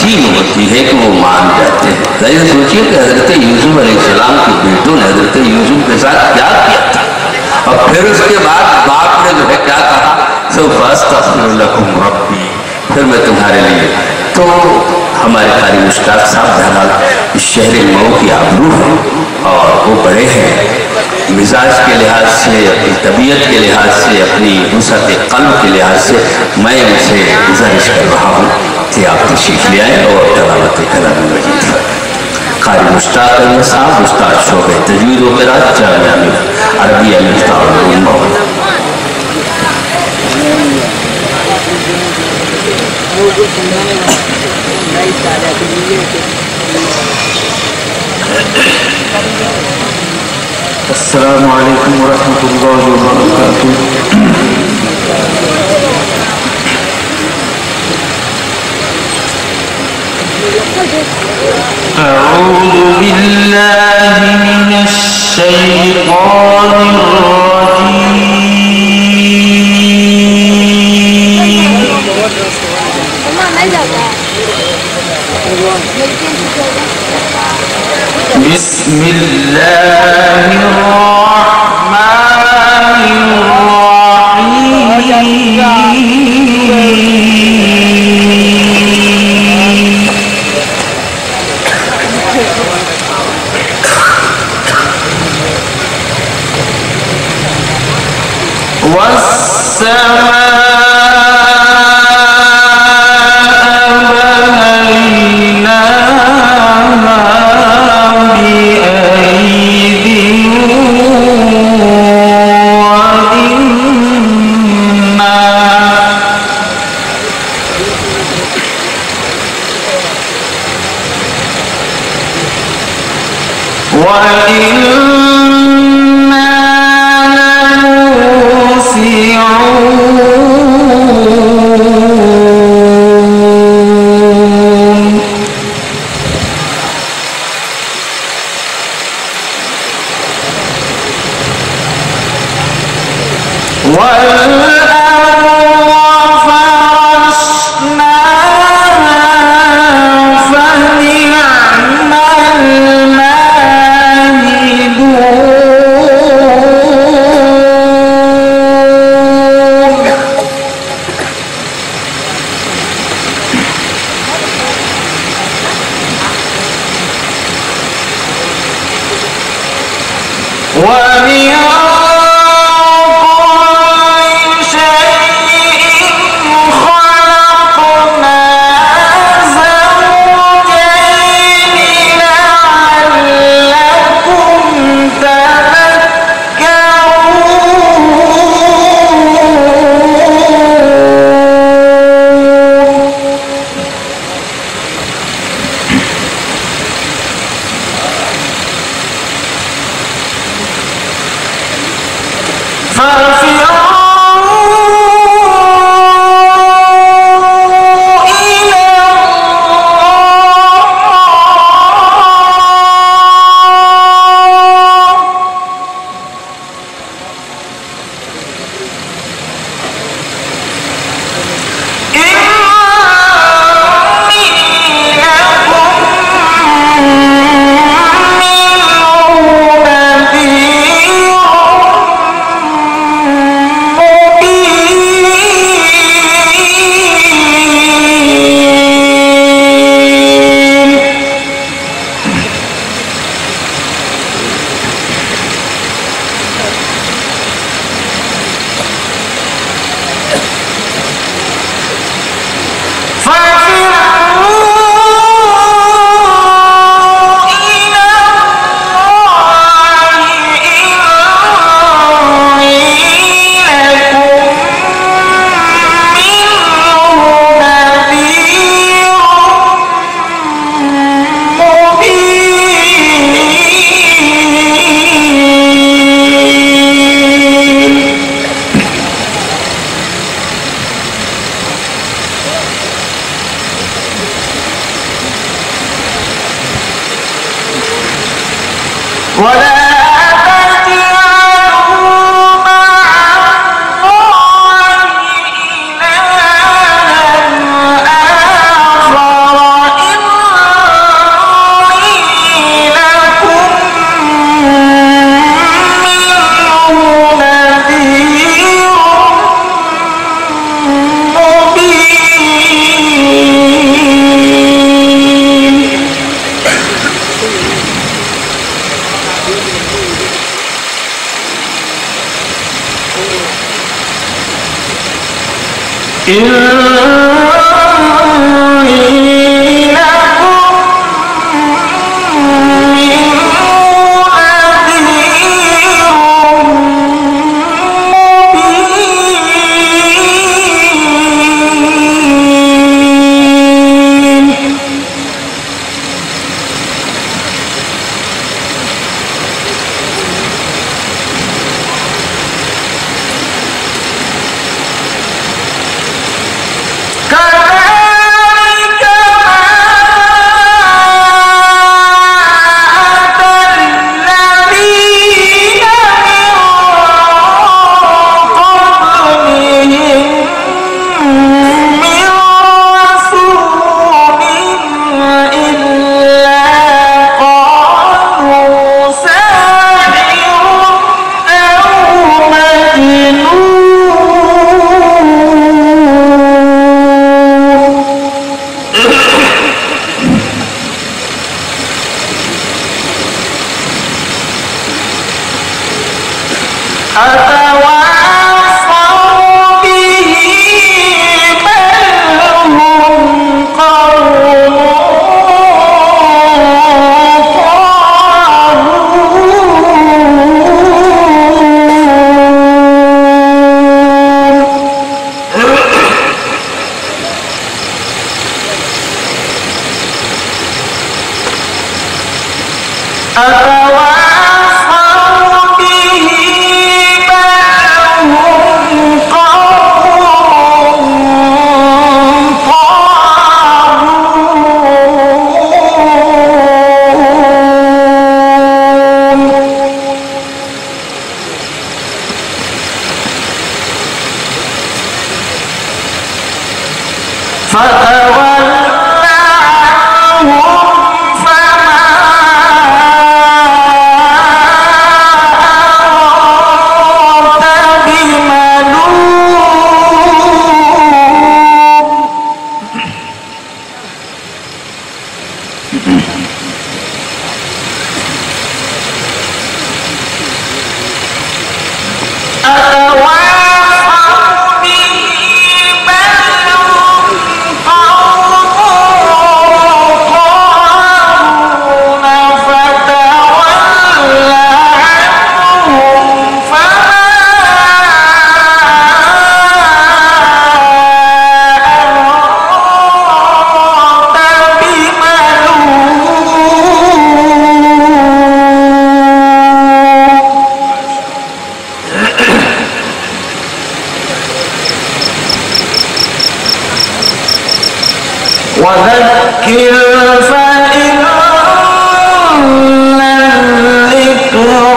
नसीब होती है कि वो मान जाते हैं। ज़रा सोचिए कि हज़रत यूसुफ अलैहिस्सलाम के बेटों ने हज़रत यूसुफ के साथ क्या किया था, और फिर उसके बाद बाप ने जो है क्या कहा, सौफ अस्तग़फिरु लकुम रब्बी, फिर मैं तुम्हारे लिए। तो हमारे कारी मुश्ताक साहब बहरहाल इस शहर मऊ की आबरू है, और वो बड़े हैं मिजाज के लिहाज से, अपनी तबीयत के लिहाज से, अपनी वसअत क़ल्ब के लिहाज से। मैं उनसे गुजारिश कर रहा हूँ कि आप तशरीफ़ ले आएँ और तिलावत कलाम मजीद कारी मुश्ताक अहमद साहब, उस्ताद शोबे तजवीद व क़िराअत, जामिया अरबिया मिफ्ताहुल मऊ। अस्सलामु अलैकुम वरहमतुल्लाहि वबरकातुहू। अऊज़ु बिल्लाहि मिनश शैतानिर रजीम। وذكر فإن الذكرى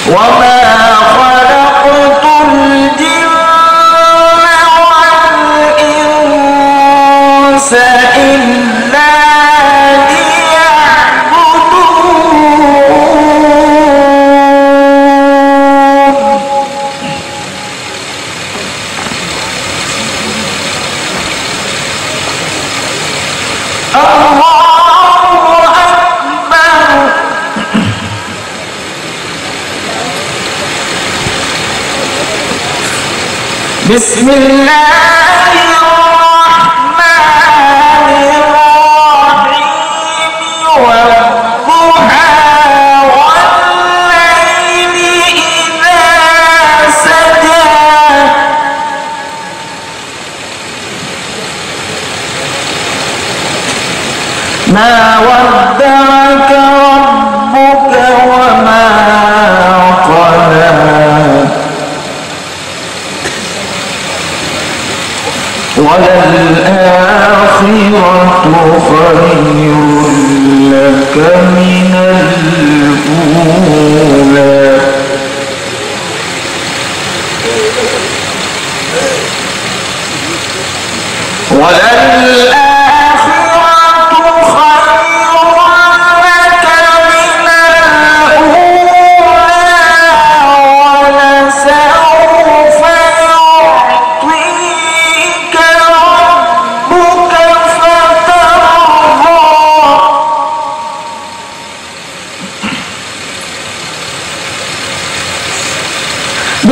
وما خلقت الجن والإنس إلا ليعبدون. الله أكبر. بسم الله الرحمن الرحيم والضحى والليل إذا سجى ما ودعك ربك وما قلى وللآخرة خير لك من الأولى وللآخرة خير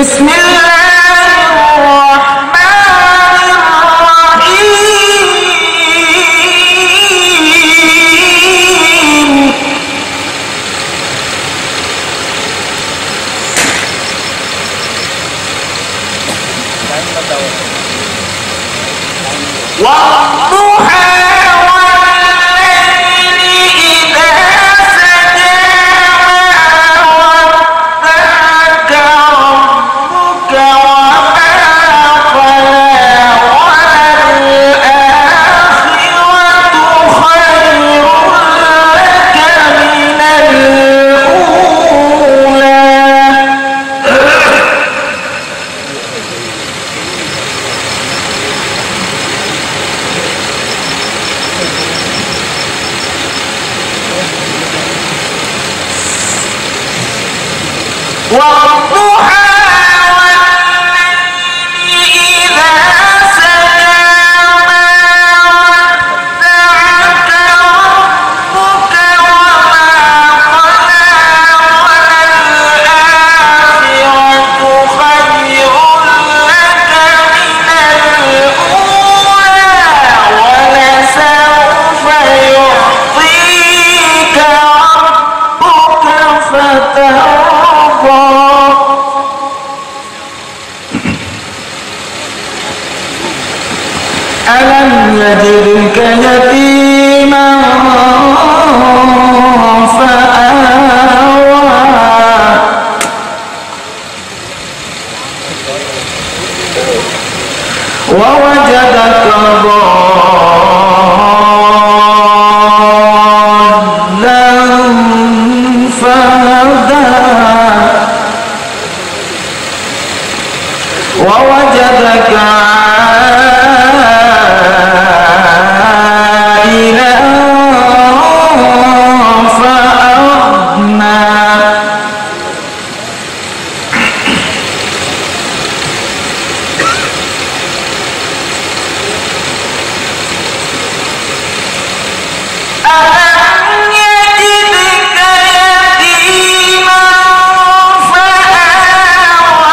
بسم الله الرحمن الرحيم والضحى والليل إذا سجى ما ودعك ربك وما قلى وللآخرة خير لك من الأولى والضحى والليل إذا سجى ما ودعك ربك وما قلى وللآخرة خير لك من الأولى ولسوف يعطيك ربك فترضى ألم يجدك يتيما فآوى ووجدك ضالا فهدى ووجدك عائلا فأغنى ألم يجدك يتيما فآوى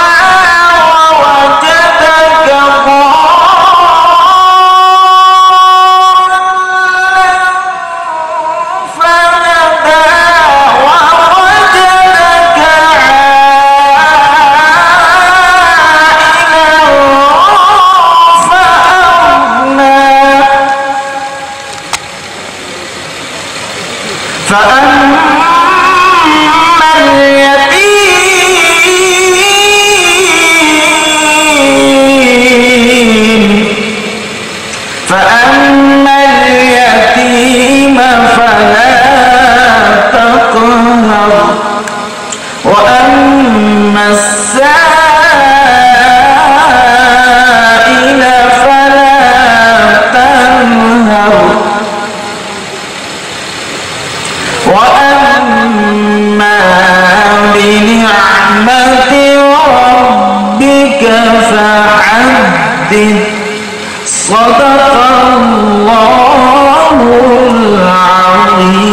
ووجدك ضالا فهدى ووجدك عائلا فأغنى فأما اليتيم فلا تقهر وأما السائل فلا تنهر وأما بنعمة ربك فحدث صدق الله العظيم.